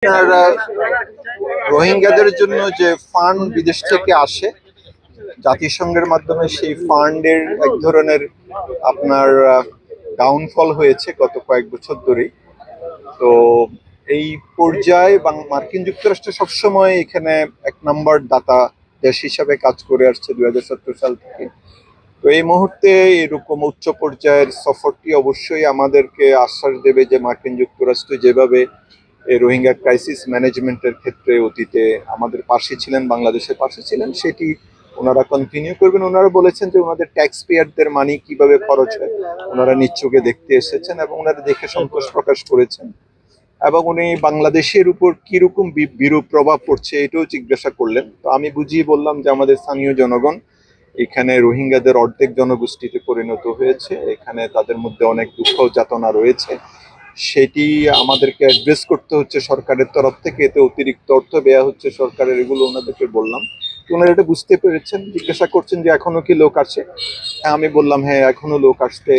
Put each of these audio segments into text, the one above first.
আপনার রোহিঙ্গাদের জন্য যে ফান্ড বিদেশ থেকে আসে জাতিসংঘের মাধ্যমে, সেই ফান্ডের এক ধরনের আপনার ডাউনফল হয়েছে গত কয়েক বছর ধরেই। তো এই পর্যায়ে মার্কিন যুক্তরাষ্ট্র সবসময় এখানে এক নাম্বার দাতা দেশ হিসাবে কাজ করে আসছে 2017 সাল থেকে। তো এই মুহূর্তে এরকম উচ্চ পর্যায়ের সফরটি অবশ্যই আমাদেরকে আশ্বাস দেবে যে মার্কিন যুক্তরাষ্ট্র যেভাবে এই রোহিঙ্গা ক্রাইসিস ম্যানেজমেন্টের ক্ষেত্রে অতীতে আমাদের পাশে ছিলেন, বাংলাদেশের পাশে ছিলেন, সেটি ওনারা কন্টিনিউ করবেন। ওনারা বলেছেন যে ওনাদের ট্যাক্স পেয়ারদের মানি কিভাবে খরচ হয় ওনারা নিজ চোখে দেখতে এসেছেন এবং ওনারা দেখে সন্তোষ প্রকাশ করেছেন। এবং উনি বাংলাদেশের উপর কিরকম বিরূপ প্রভাব পড়ছে এটাও জিজ্ঞাসা করলেন। তো আমি বুঝিয়ে বললাম যে আমাদের স্থানীয় জনগণ এখানে রোহিঙ্গাদের অর্ধেক জনগোষ্ঠীতে পরিণত হয়েছে, এখানে তাদের মধ্যে অনেক দুঃখ যাতনা রয়েছে, সেটি আমাদেরকে অ্যাড্রেস করতে হচ্ছে সরকারের তরফ থেকে। এতে অতিরিক্ত অর্থ ব্যয় হচ্ছে সরকারের, এগুলো ওনাদেরকে বললাম। ওনারা এটা বুঝতে পেরেছেন, জিজ্ঞাসা করছেন যে এখনো কি লোক আসে। হ্যাঁ, আমি বললাম হ্যাঁ এখনো লোক আসছে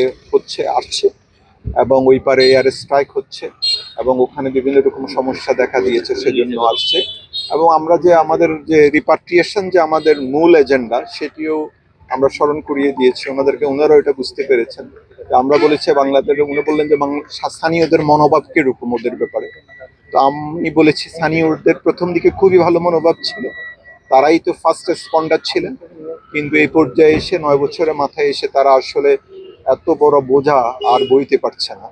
এবং ওই পারে এয়ার স্ট্রাইক হচ্ছে এবং ওখানে বিভিন্ন রকম সমস্যা দেখা দিয়েছে, সেজন্য আসছে। এবং আমরা যে আমাদের যে রিপাট্রিয়েশন যে আমাদের মূল এজেন্ডা, সেটিও আমরা স্মরণ করিয়ে দিয়েছি ওনাদেরকে। ওনারাও এটা বুঝতে পেরেছেন। আমরা বলেছি বাংলাদেশে, উনি বললেন যে স্থানীয়দের মনোভাব কিরকম ওদের ব্যাপারে। তো আমি বলেছি স্থানীয়দের প্রথম দিকে খুবই ভালো মনোভাব ছিল, তারাই তো ফার্স্ট রেসপন্ডার ছিলেন, কিন্তু এই পর্যায়ে এসে 9 বছরের মাথায় এসে তারা আসলে এত বড় বোঝা আর বইতে পারছে না।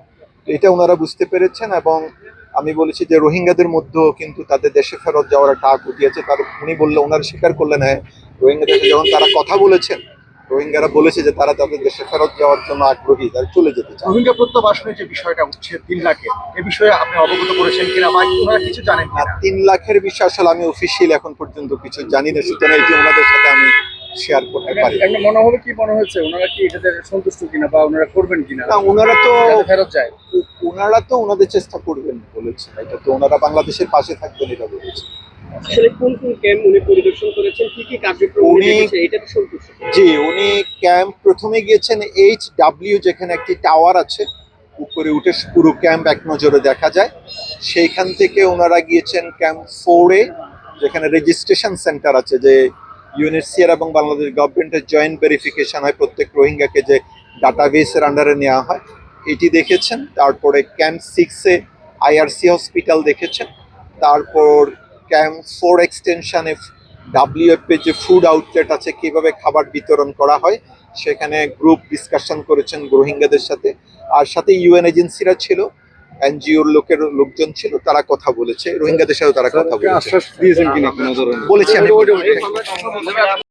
এটা ওনারা বুঝতে পেরেছেন। এবং আমি বলেছি যে রোহিঙ্গাদের মধ্যেও কিন্তু তাদের দেশে ফেরত যাওয়ার একটা আকুতি আছে। তার উনি বললেন, ওনারা স্বীকার করলেন হ্যাঁ রোহিঙ্গাদের যখন তারা কথা বলেছেন, রোহিঙ্গারা বলেছে যে তারা তাদের দেশে ফেরত যাওয়ার জন্য আগ্রহী, তারা চলে যেতে চায়। রোহিঙ্গা প্রত্যাবাসনের যে বিষয়টা উঠছে 3 লাখে, এ বিষয়ে আপনি অবগত করেছেন কিনা বা ওনারা কিছু জানেন না, 3 লাখের বিষয় আসলে আমি অফিসিয়াল এখন পর্যন্ত কিছু জানি না, সুতরাং এটি ওনাদের সাথে আমি শেয়ার করতে পারি। একটা মনোভাবে কি মনে হচ্ছে ওনারা কি এটাতে সন্তুষ্ট কিনা বা ওনারা করবেন কিনা? না, ওনারা তো ফেরত যায়, ওনারা তো ওনাদের চেষ্টা করবেন বলেছেন। এটা তো ওনারা বাংলাদেশের পাশে থাকবেন এটা বলেছেন। আসলে কোন কোন ক্যাম্প উনি পরিদর্শন করেছেন, কি কি কার্যক্রম উনি এটাতে সন্তুষ্ট? জি, উনি ক্যাম্প প্রথমে গিয়েছেন HW, যেখানে একটি টাওয়ার আছে, উপরে উঠে পুরো ক্যাম্প এক নজরে দেখা যায়। সেইখান থেকে ওনারা গিয়েছেন ক্যাম্প 4A, যেখানে রেজিস্ট্রেশন সেন্টার আছে, যে ইউএনএইচসিআর এবং বাংলাদেশ গভর্নমেন্টের জয়েন্ট ভেরিফিকেশন হয়, প্রত্যেক রোহিঙ্গাকে যে ডাটাবেসের আন্ডারে নেওয়া হয়, এটি দেখেছেন। তারপরে ক্যাম্প 6-এ IRC হসপিটাল দেখেছেন। তারপর ক্যাম্প 4 এক্সটেনশনে WFP যে ফুড আউটলেট আছে, কিভাবে খাবার বিতরণ করা হয়, সেখানে গ্রুপ ডিসকাশন করেছেন রোহিঙ্গাদের সাথে। আর সাথে ইউএন এজেন্সিরা ছিল, এনজিওর লোকজন ছিল, তারা কথা বলেছে রোহিঙ্গাদের সাথে, তারা কথা বলেছে। আশ্বাস দিয়েছেন কিনা কোনো ধরনের? বলেছি আমি।